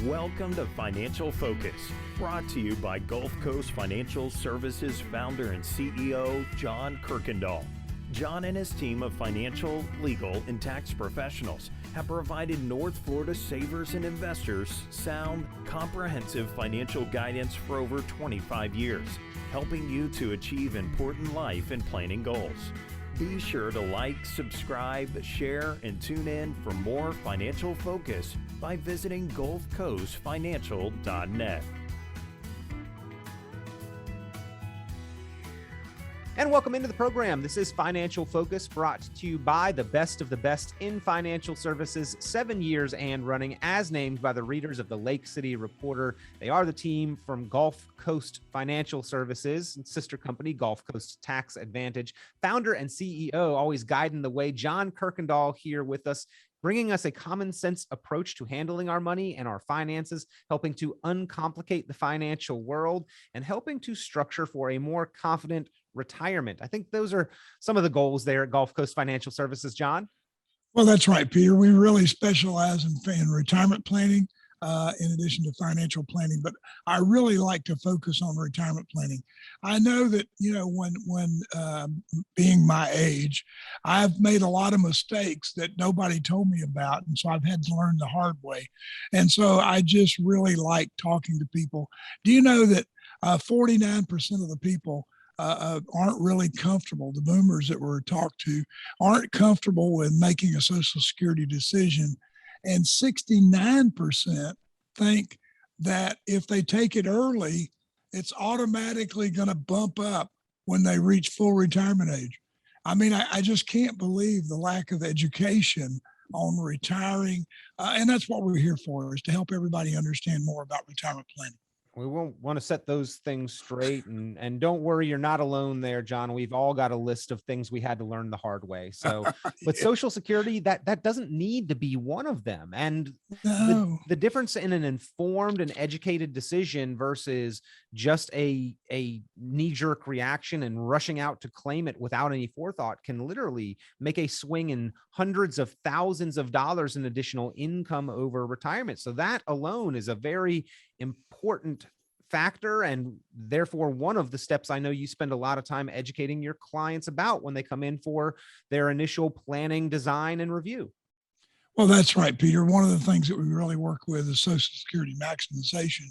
Welcome to Financial Focus, brought to you by GulfCoast Financial Services founder and CEO, John Kuykendall. John and his team of financial, legal, and tax professionals have provided North Florida savers and investors sound, comprehensive financial guidance for over 25 years, helping you to achieve important life and planning goals. Be sure to like, subscribe, share, and tune in for more Financial Focus by visiting GulfCoastFinancial.net. And welcome into the program. This is Financial Focus, brought to you by the best of the best in financial services, 7 years and running, as named by the readers of the Lake City Reporter. They are the team from Gulf Coast Financial Services and sister company, Gulf Coast Tax Advantage. Founder and CEO, always guiding the way, John Kuykendall here with us, bringing us a common sense approach to handling our money and our finances, helping to uncomplicate the financial world, and helping to structure for a more confident retirement. I think those are some of the goals there at Gulf Coast Financial Services, John. Well, that's right, Peter. We really specialize in retirement planning, in addition to financial planning, but I really like to focus on retirement planning. I know that, when being my age, I've made a lot of mistakes that nobody told me about. And so I've had to learn the hard way. And so I just really like talking to people. Do you know that 49% of the people aren't really comfortable? The boomers that were talked to aren't comfortable with making a Social Security decision. And 69% think that if they take it early, it's automatically going to bump up when they reach full retirement age. I mean, I just can't believe the lack of education on retiring. And that's what we're here for, is to help everybody understand more about retirement planning. We won't want to set those things straight, and don't worry, you're not alone there, John. We've all got a list of things we had to learn the hard way. So, but Social Security, that doesn't need to be one of them. And the difference in an informed and educated decision versus just a knee-jerk reaction and rushing out to claim it without any forethought can literally make a swing in hundreds of thousands of dollars in additional income over retirement. So that alone is a very important factor, and therefore one of the steps I know you spend a lot of time educating your clients about when they come in for their initial planning, design, and review. Well, that's right, Peter. One of the things that we really work with is Social Security maximization,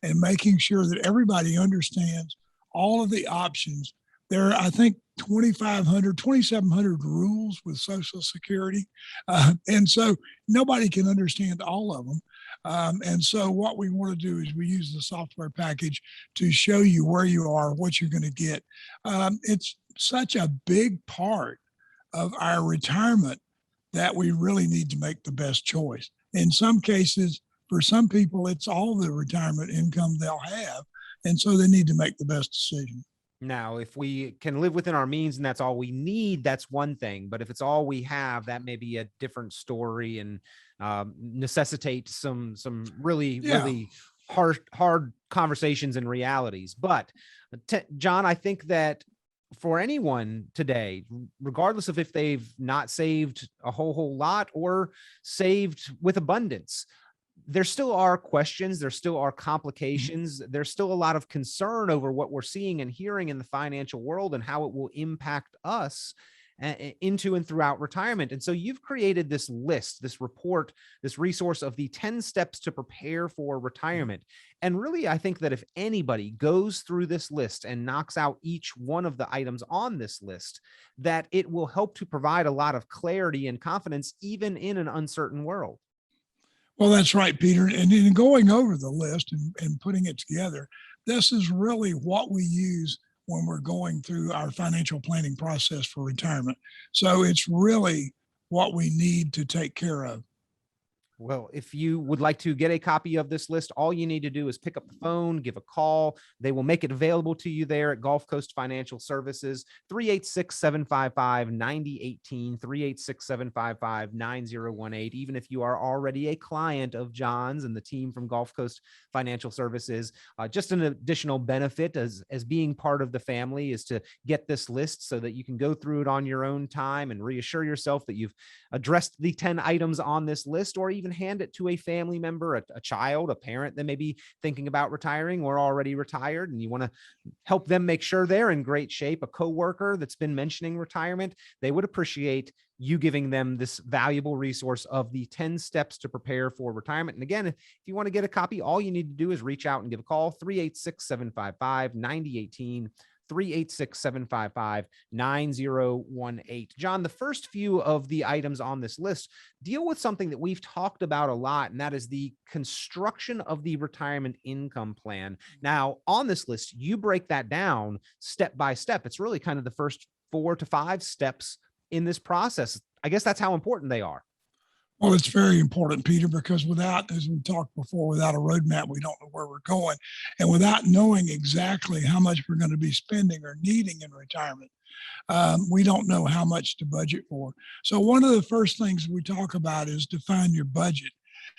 and making sure that everybody understands all of the options. There are, I think, 2,700 rules with Social Security. And so nobody can understand all of them. And so what we want to do is we use the software package to show you where you are, what you're going to get. It's such a big part of our retirement that we really need to make the best choice. In some cases, for some people, it's all the retirement income they'll have. And so they need to make the best decision. Now, if we can live within our means and that's all we need, that's one thing. But if it's all we have, that may be a different story and necessitate some really hard conversations and realities. But John, I think that for anyone today, regardless of if they've not saved a whole lot or saved with abundance, there still are questions, there still are complications, there's still a lot of concern over what we're seeing and hearing in the financial world and how it will impact us into and throughout retirement. And so you've created this list, this report, this resource of the 10 steps to prepare for retirement. And really, I think that if anybody goes through this list and knocks out each one of the items on this list, that it will help to provide a lot of clarity and confidence, even in an uncertain world. Well, that's right, Peter. And in going over the list and putting it together, this is really what we use when we're going through our financial planning process for retirement. So it's really what we need to take care of. Well, if you would like to get a copy of this list, all you need to do is pick up the phone, give a call. They will make it available to you there at Gulf Coast Financial Services, 386-755-9018, 386-755-9018. Even if you are already a client of John's and the team from Gulf Coast Financial Services, just an additional benefit as being part of the family is to get this list so that you can go through it on your own time and reassure yourself that you've addressed the 10 items on this list, or even hand it to a family member, a child, a parent that may be thinking about retiring or already retired, and you want to help them make sure they're in great shape, a coworker that's been mentioning retirement, they would appreciate you giving them this valuable resource of the 10 steps to prepare for retirement. And again, if you want to get a copy, all you need to do is reach out and give a call, 386-755-9018, 386-755-9018. John, the first few of the items on this list deal with something that we've talked about a lot, and that is the construction of the retirement income plan. Now, on this list, you break that down step by step. It's really kind of the first 4 to 5 steps in this process. I guess that's how important they are. Well, it's very important, Peter, because without, as we talked before, without a roadmap, we don't know where we're going. And without knowing exactly how much we're going to be spending or needing in retirement, we don't know how much to budget for. So one of the first things we talk about is define your budget.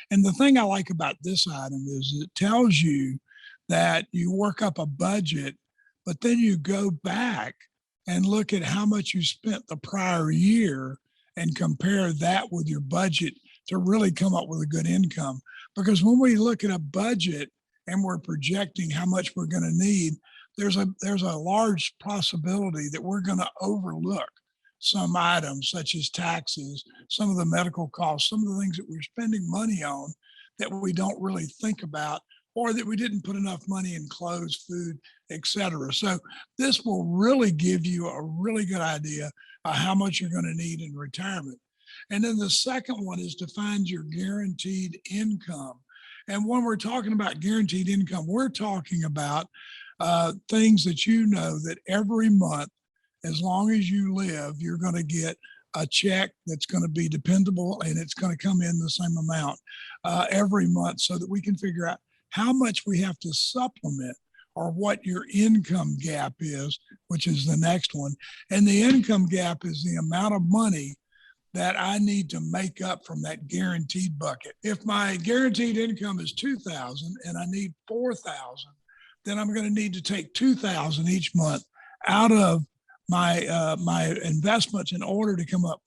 And the thing I like about this item is it tells you that you work up a budget, but then you go back and look at how much you spent the prior year and compare that with your budget to really come up with a good income. Because when we look at a budget and we're projecting how much we're going to need, there's a large possibility that we're going to overlook some items such as taxes, some of the medical costs, some of the things that we're spending money on that we don't really think about, or that we didn't put enough money in clothes, food, etc. So this will really give you a really good idea of how much you're going to need in retirement. And then the second one is to find your guaranteed income. And when we're talking about guaranteed income, we're talking about things that you know that every month, as long as you live, you're going to get a check that's going to be dependable and it's going to come in the same amount every month, so that we can figure out how much we have to supplement or what your income gap is, which is the next one. And the income gap is the amount of money that I need to make up from that guaranteed bucket. If my guaranteed income is $2,000 and I need $4,000, then I'm going to need to take $2,000 each month out of my my investments in order to come up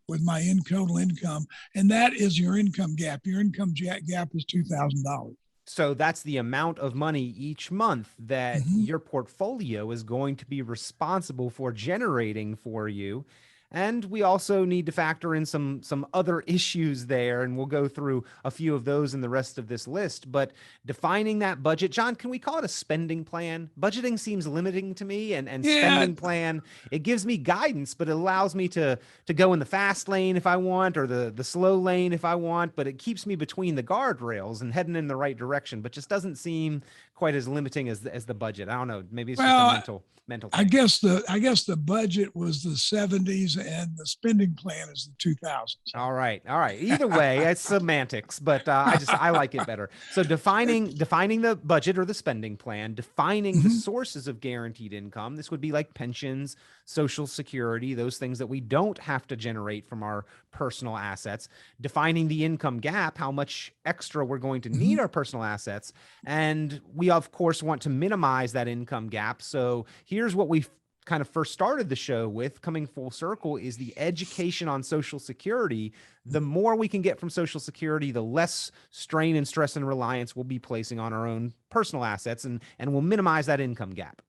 with my total income. And that is your income gap. Your income gap is $2,000. So that's the amount of money each month that your portfolio is going to be responsible for generating for you. And we also need to factor in some other issues there, and we'll go through a few of those in the rest of this list. But defining that budget, John, can we call it a spending plan? Budgeting seems limiting to me, and spending plan, it gives me guidance, but it allows me to go in the fast lane if I want, or the slow lane if I want, but it keeps me between the guardrails and heading in the right direction, but just doesn't seem quite as limiting as the budget. I don't know. Maybe it's just a mental thing. I guess the budget was the 70s and the spending plan is the 2000s. All right. Either way, it's semantics, but I like it better. So defining the budget or the spending plan, defining the sources of guaranteed income. This would be like pensions, Social Security, those things that we don't have to generate from our personal assets. Defining the income gap, how much extra we're going to need our personal assets. And we, of course, want to minimize that income gap. So here's what we kind of first started the show with, coming full circle, is the education on Social Security. The more we can get from Social Security, the less strain and stress and reliance we'll be placing on our own personal assets, and we'll minimize that income gap.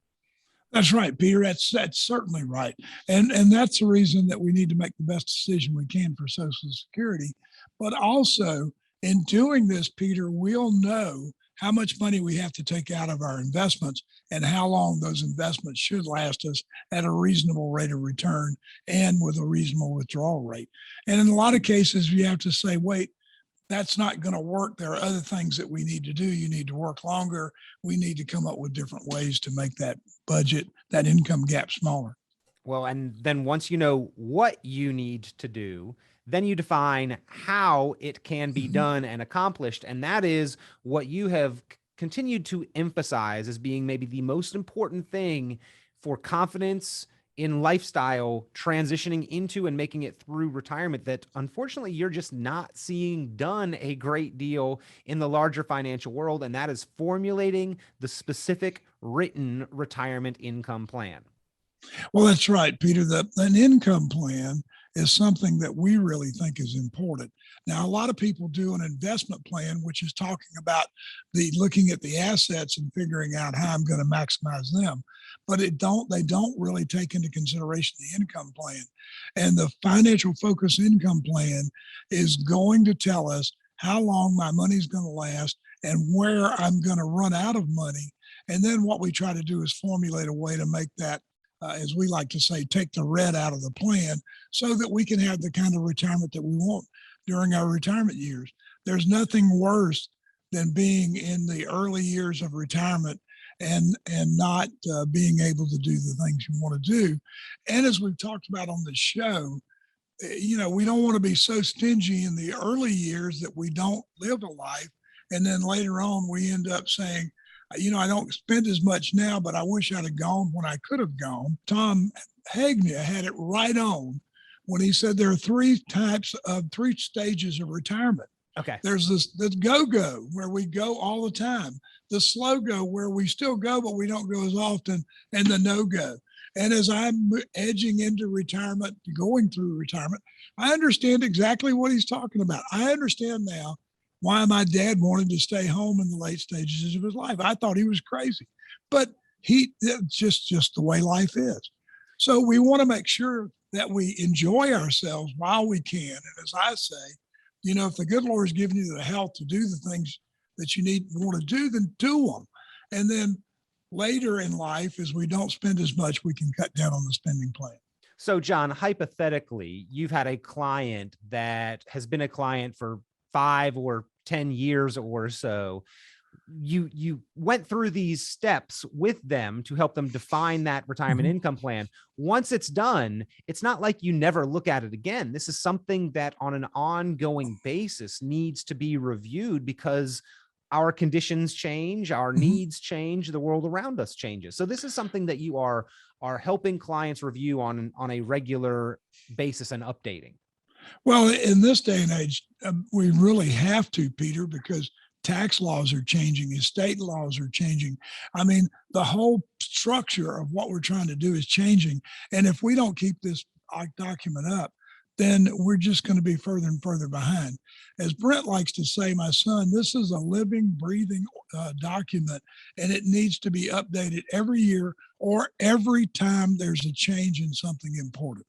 That's right, Peter. That's certainly right. And that's the reason that we need to make the best decision we can for Social Security. But also, in doing this, Peter, we'll know how much money we have to take out of our investments and how long those investments should last us at a reasonable rate of return and with a reasonable withdrawal rate. And in a lot of cases, you have to say, wait, that's not going to work. There are other things that we need to do. You need to work longer. We need to come up with different ways to make that budget, that income gap, smaller. Well, and then once you know what you need to do, then you define how it can be done and accomplished. And that is what you have continued to emphasize as being maybe the most important thing for confidence in lifestyle transitioning into and making it through retirement, that unfortunately you're just not seeing done a great deal in the larger financial world. And that is formulating the specific written retirement income plan. Well, that's right, Peter. An income plan is something that we really think is important. Now, a lot of people do an investment plan, which is talking about looking at the assets and figuring out how I'm going to maximize them. But they don't really take into consideration the income plan. And the financial focus income plan is going to tell us how long my money's going to last and where I'm going to run out of money. And then what we try to do is formulate a way to make that, as we like to say, take the red out of the plan so that we can have the kind of retirement that we want during our retirement years. There's nothing worse than being in the early years of retirement and not being able to do the things you want to do. And as we've talked about on the show, we don't want to be so stingy in the early years that we don't live a life. And then later on, we end up saying, I don't spend as much now, but I wish I'd have gone when I could have gone. Tom Hagnia had it right on when he said there are three stages of retirement. Okay. There's the go-go where we go all the time, the slow go where we still go, but we don't go as often, and the no-go. And as I'm edging into retirement, going through retirement, I understand exactly what he's talking about. I understand now why my dad wanted to stay home in the late stages of his life. I thought he was crazy, but it's just the way life is. So we want to make sure that we enjoy ourselves while we can. And as I say, if the good Lord has given you the health to do the things that you want to do, then do them. And then later in life, as we don't spend as much, we can cut down on the spending plan. So John, hypothetically, you've had a client that has been a client for 5 or 10 years or so. You went through these steps with them to help them define that retirement income plan. Once it's done, it's not like you never look at it again. This is something that on an ongoing basis needs to be reviewed because our conditions change, our needs change, the world around us changes. So this is something that you are helping clients review on a regular basis and updating. Well, in this day and age, we really have to, Peter, because tax laws are changing, estate laws are changing. I mean, the whole structure of what we're trying to do is changing. And if we don't keep this document up, then we're just going to be further and further behind. As Brent likes to say, my son, this is a living, breathing document, and it needs to be updated every year or every time there's a change in something important.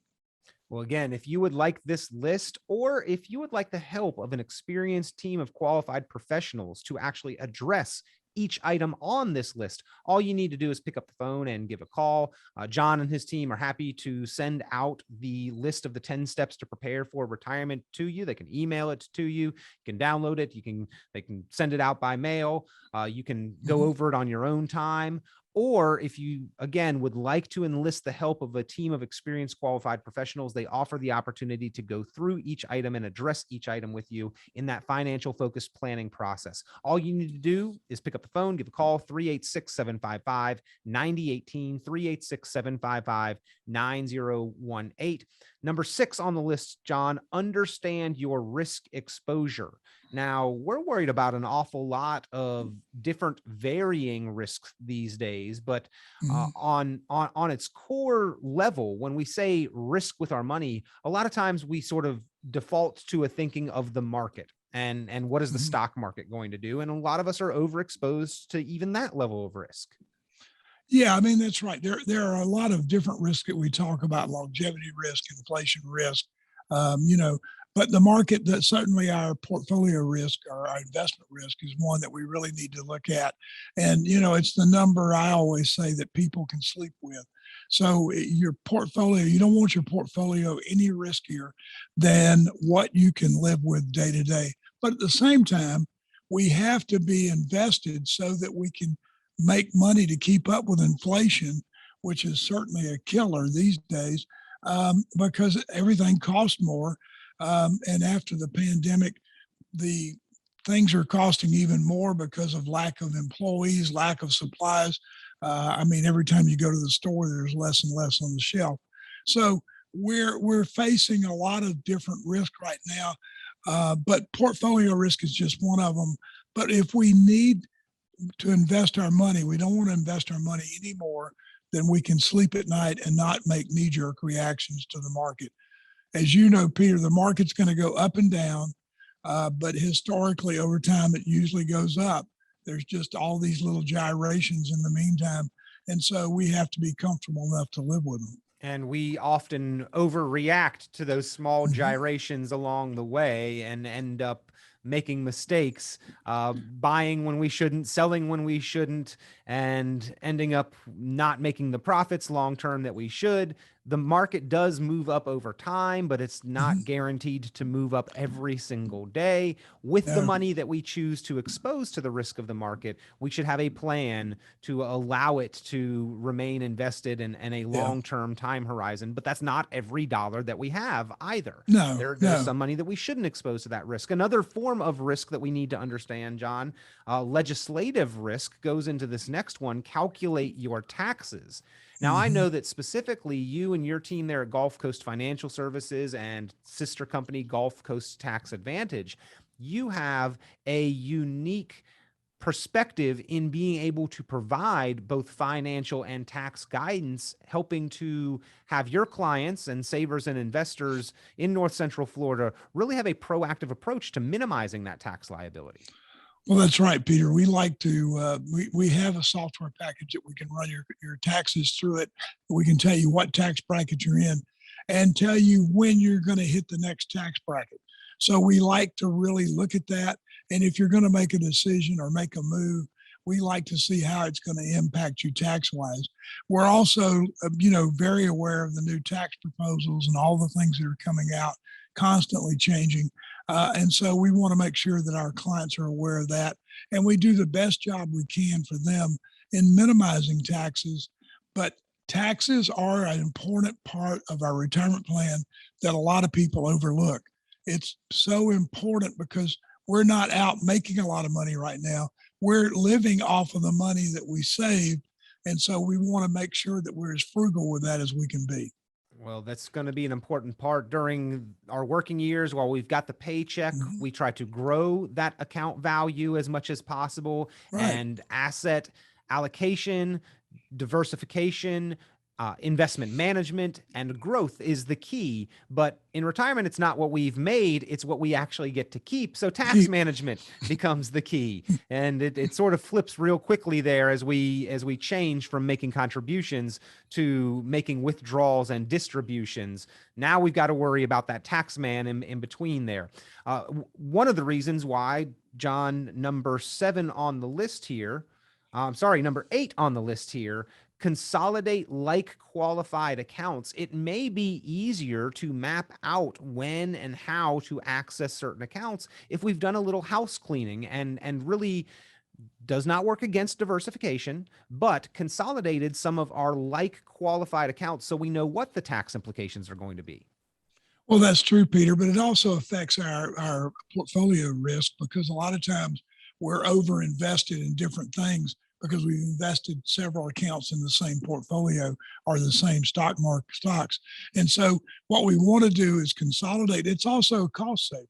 Well, again, if you would like this list, or if you would like the help of an experienced team of qualified professionals to actually address each item on this list, all you need to do is pick up the phone and give a call. John and his team are happy to send out the list of the 10 steps to prepare for retirement to you. They can email it to you. You can download it. They can send it out by mail. You can go over it on your own time. Or if you, again, would like to enlist the help of a team of experienced qualified professionals, they offer the opportunity to go through each item and address each item with you in that financial focused planning process. All you need to do is pick up the phone, give a call, 386-755-9018, 386-755-9018. Number 6 on the list, John, understand your risk exposure. Now, we're worried about an awful lot of different varying risks these days, but on its core level, when we say risk with our money, a lot of times we sort of default to a thinking of the market and what is the stock market going to do? And a lot of us are overexposed to even that level of risk. Yeah, I mean, that's right. There are a lot of different risks that we talk about: longevity risk, inflation risk, but the market, that certainly our portfolio risk or our investment risk is one that we really need to look at. And, it's the number I always say that people can sleep with. So your portfolio, you don't want your portfolio any riskier than what you can live with day to day. But at the same time, we have to be invested so that we can make money to keep up with inflation, which is certainly a killer these days, because everything costs more. And after the pandemic, the things are costing even more because of lack of employees, lack of supplies. I mean, every time you go to the store, there's less and less on the shelf. So we're facing a lot of different risks right now, but portfolio risk is just one of them. But if we need to invest our money, we don't want to invest our money anymore than we can sleep at night and not make knee-jerk reactions to the market. as you know, Peter, the market's going to go up and down, but historically over time, it usually goes up. There's just all these little gyrations in the meantime. And so we have to be comfortable enough to live with them. And we often overreact to those small gyrations along the way and end up making mistakes, buying when we shouldn't, selling when we shouldn't, and ending up not making the profits long-term that we should. The market does move up over time, but it's not guaranteed to move up every single day. With the money that we choose to expose to the risk of the market, we should have a plan to allow it to remain invested in a long-term time horizon. But that's not every dollar that we have either. There's some money that we shouldn't expose to that risk. Another form of risk that we need to understand, John, legislative risk goes into this next one: calculate your taxes. Now, I know that specifically you and your team there at GulfCoast Financial Services and sister company GulfCoast Tax Advantage, you have a unique perspective in being able to provide both financial and tax guidance, helping to have your clients and savers and investors in North Central Florida really have a proactive approach to minimizing that tax liability. Well, that's right, Peter. We like to, we have a software package that we can run your taxes through it. We can tell you what tax bracket you're in and tell you when you're going to hit the next tax bracket. So we like to really look at that. And if you're going to make a decision or make a move, we like to see how it's going to impact you tax-wise. We're also, very aware of the new tax proposals and all the things that are coming out, constantly changing. And so we want to make sure that our clients are aware of that. And we do the best job we can for them in minimizing taxes. But taxes are an important part of our retirement plan that a lot of people overlook. It's so important because we're not out making a lot of money right now. We're living off of the money that we saved. And so we want to make sure that we're as frugal with that as we can be. Well, that's going to be an important part during our working years. While we've got the paycheck, we try to grow that account value as much as possible, and asset allocation, diversification, investment management, and growth is the key. But in retirement, it's not what we've made, it's what we actually get to keep. So tax management becomes the key. And it sort of flips real quickly there as we change from making contributions to making withdrawals and distributions. Now we've got to worry about that tax man in between there. One of the reasons why, John, number 8 on the list here, consolidate like qualified accounts. It may be easier to map out when and how to access certain accounts if we've done a little house cleaning and really does not work against diversification, but consolidated some of our like qualified accounts so we know what the tax implications are going to be. Well, that's true, Peter, but it also affects our portfolio risk because a lot of times we're over invested in different things because we've invested several accounts in the same portfolio or the same stocks. And so what we want to do is consolidate. It's also a cost savings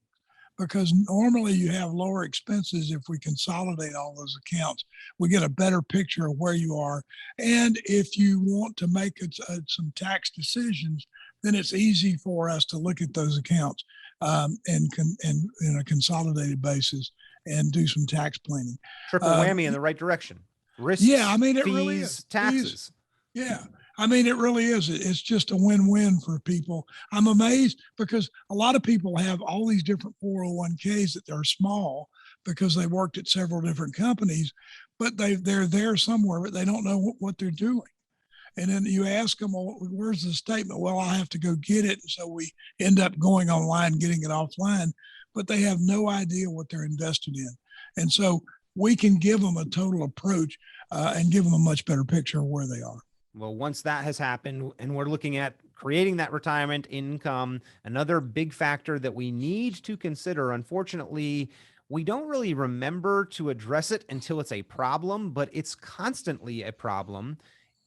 because normally you have lower expenses if we consolidate all those accounts. We get a better picture of where you are. And if you want to make some tax decisions, then it's easy for us to look at those accounts and in a consolidated basis and do some tax planning. Triple whammy in the right direction. Risks, it fees, really is. taxes. It really is. It's just a win-win for people. I'm amazed because a lot of people have all these different 401ks that are small because they worked at several different companies, but they're there somewhere, but they don't know what they're doing. And then you ask them, well, where's the statement? Well, I have to go get it. And so we end up going online, getting it offline, but they have no idea what they're invested in. And so we can give them a total approach and give them a much better picture of where they are. Well, once that has happened and we're looking at creating that retirement income, another big factor that we need to consider, unfortunately, we don't really remember to address it until it's a problem, but it's constantly a problem: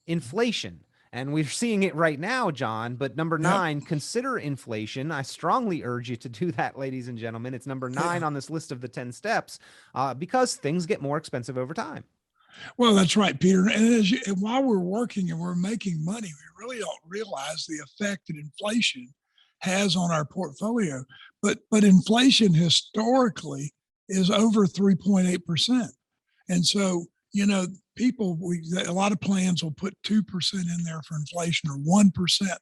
inflation. And we're seeing it right now, John. But number 9, consider inflation. I strongly urge you to do that, ladies and gentlemen. It's number 9 on this list of the 10 steps because things get more expensive over time. Well, that's right, Peter. And while we're working and we're making money, we really don't realize the effect that inflation has on our portfolio. But inflation historically is over 3.8%. And so, a lot of plans will put 2% in there for inflation or 1%.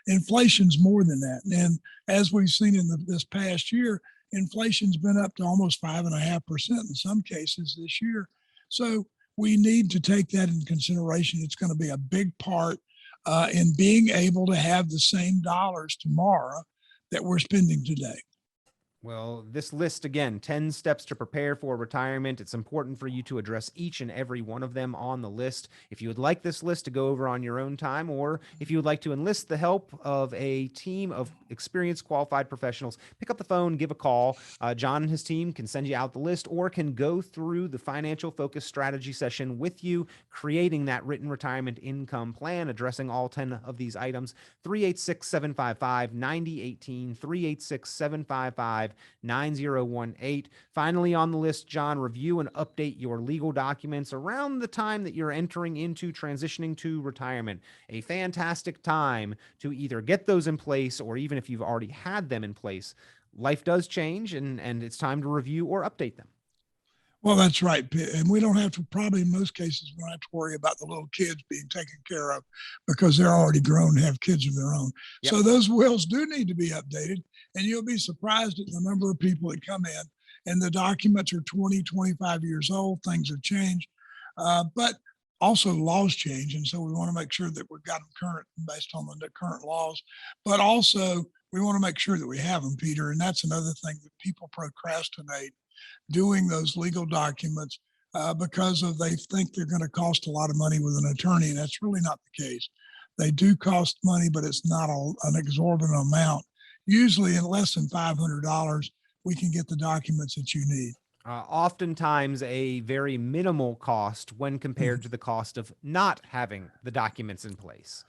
Inflation's more than that. And as we've seen in this past year, inflation's been up to almost 5.5% in some cases this year. So we need to take that into consideration. It's going to be a big part in being able to have the same dollars tomorrow that we're spending today. Well, this list, again, 10 steps to prepare for retirement. It's important for you to address each and every one of them on the list. If you would like this list to go over on your own time, or if you would like to enlist the help of a team of experienced, qualified professionals, pick up the phone, give a call. John and his team can send you out the list or can go through the financial focus strategy session with you, creating that written retirement income plan, addressing all 10 of these items. 386-755-9018, 386-755-9018. Finally on the list, John, review and update your legal documents around the time that you're entering into transitioning to retirement. A fantastic time to either get those in place, or even if you've already had them in place, life does change and it's time to review or update them. Well, that's right. And we don't have to, probably in most cases, we don't have to worry about the little kids being taken care of because they're already grown and have kids of their own. Yep. So those wills do need to be updated. And you'll be surprised at the number of people that come in and the documents are 20, 25 years old. Things have changed. But also laws change. And so we want to make sure that we've got them current based on the current laws. But also we want to make sure that we have them, Peter. And that's another thing that people procrastinate doing those legal documents because they think they're going to cost a lot of money with an attorney, and that's really not the case. They do cost money, but it's not an exorbitant amount. Usually in less than $500, we can get the documents that you need. Oftentimes a very minimal cost when compared to the cost of not having the documents in place.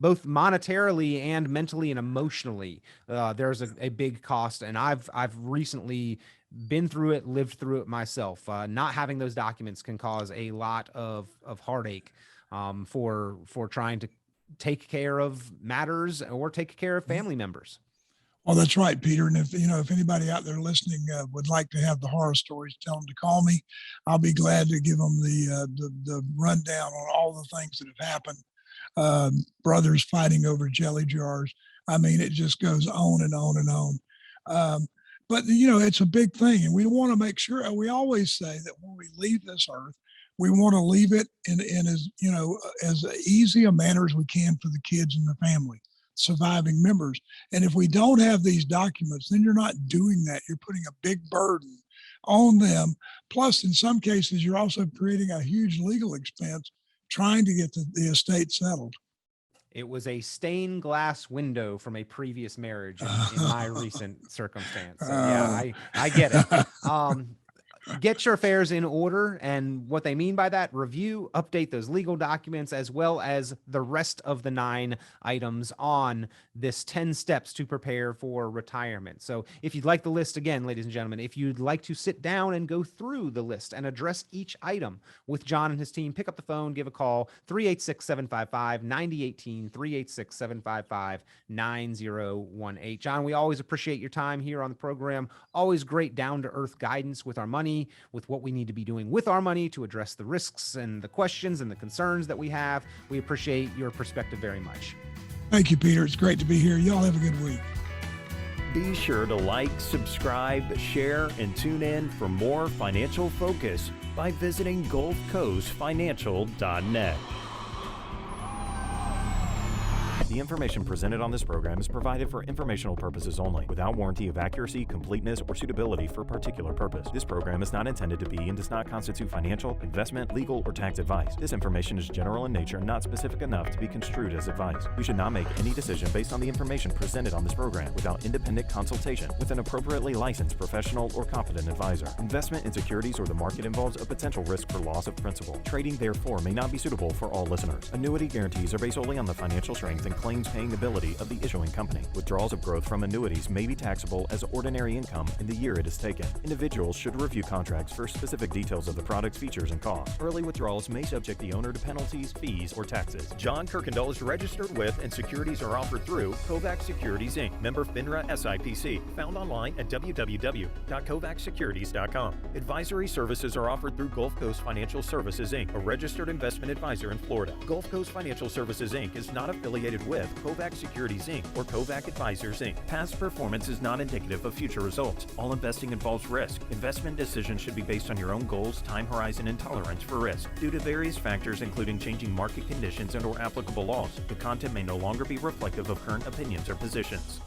Both monetarily and mentally and emotionally, there's a big cost. And I've recently been through it, lived through it myself. Not having those documents can cause a lot of heartache for trying to take care of matters or take care of family members. Well, that's right, Peter. And if anybody out there listening would like to have the horror stories, tell them to call me. I'll be glad to give them the rundown on all the things that have happened. Brothers fighting over jelly jars. I mean, it just goes on and on and on. But it's a big thing, and we want to make sure. We always say that when we leave this earth, we want to leave it in as easy a manner as we can for the kids and the family, surviving members. And if we don't have these documents, then you're not doing that. You're putting a big burden on them. Plus, in some cases, you're also creating a huge legal expense trying to get the estate settled. It was a stained glass window from a previous marriage in my recent circumstance. So, yeah, I get it. Get your affairs in order. And what they mean by that, review, update those legal documents, as well as the rest of the 9 items on this 10 steps to prepare for retirement. So if you'd like the list, again, ladies and gentlemen, if you'd like to sit down and go through the list and address each item with John and his team, pick up the phone, give a call, 386-755-9018, 386-755-9018. John, we always appreciate your time here on the program. Always great down-to-earth guidance with our money, with what we need to be doing with our money to address the risks and the questions and the concerns that we have. We appreciate your perspective very much. Thank you, Peter. It's great to be here. Y'all have a good week. Be sure to like, subscribe, share, and tune in for more financial focus by visiting GulfCoastFinancial.net. The information presented on this program is provided for informational purposes only, without warranty of accuracy, completeness, or suitability for a particular purpose. This program is not intended to be and does not constitute financial, investment, legal, or tax advice. This information is general in nature and not specific enough to be construed as advice. You should not make any decision based on the information presented on this program without independent consultation with an appropriately licensed professional or competent advisor. Investment in securities or the market involves a potential risk for loss of principal. Trading, therefore, may not be suitable for all listeners. Annuity guarantees are based solely on the financial strength and claims paying ability of the issuing company. Withdrawals of growth from annuities may be taxable as ordinary income in the year it is taken. Individuals should review contracts for specific details of the product's features and costs. Early withdrawals may subject the owner to penalties, fees, or taxes. John Kuykendall is registered with and securities are offered through Kovac Securities Inc., member FINRA SIPC, found online at www.kovacsecurities.com. Advisory services are offered through GulfCoast Financial Services Inc., a registered investment advisor in Florida. GulfCoast Financial Services Inc. is not affiliated with Kovac Securities Inc. or Kovac Advisors Inc. Past performance is not indicative of future results. All investing involves risk. Investment decisions should be based on your own goals, time horizon, and tolerance for risk. Due to various factors including changing market conditions and/or applicable laws, the content may no longer be reflective of current opinions or positions.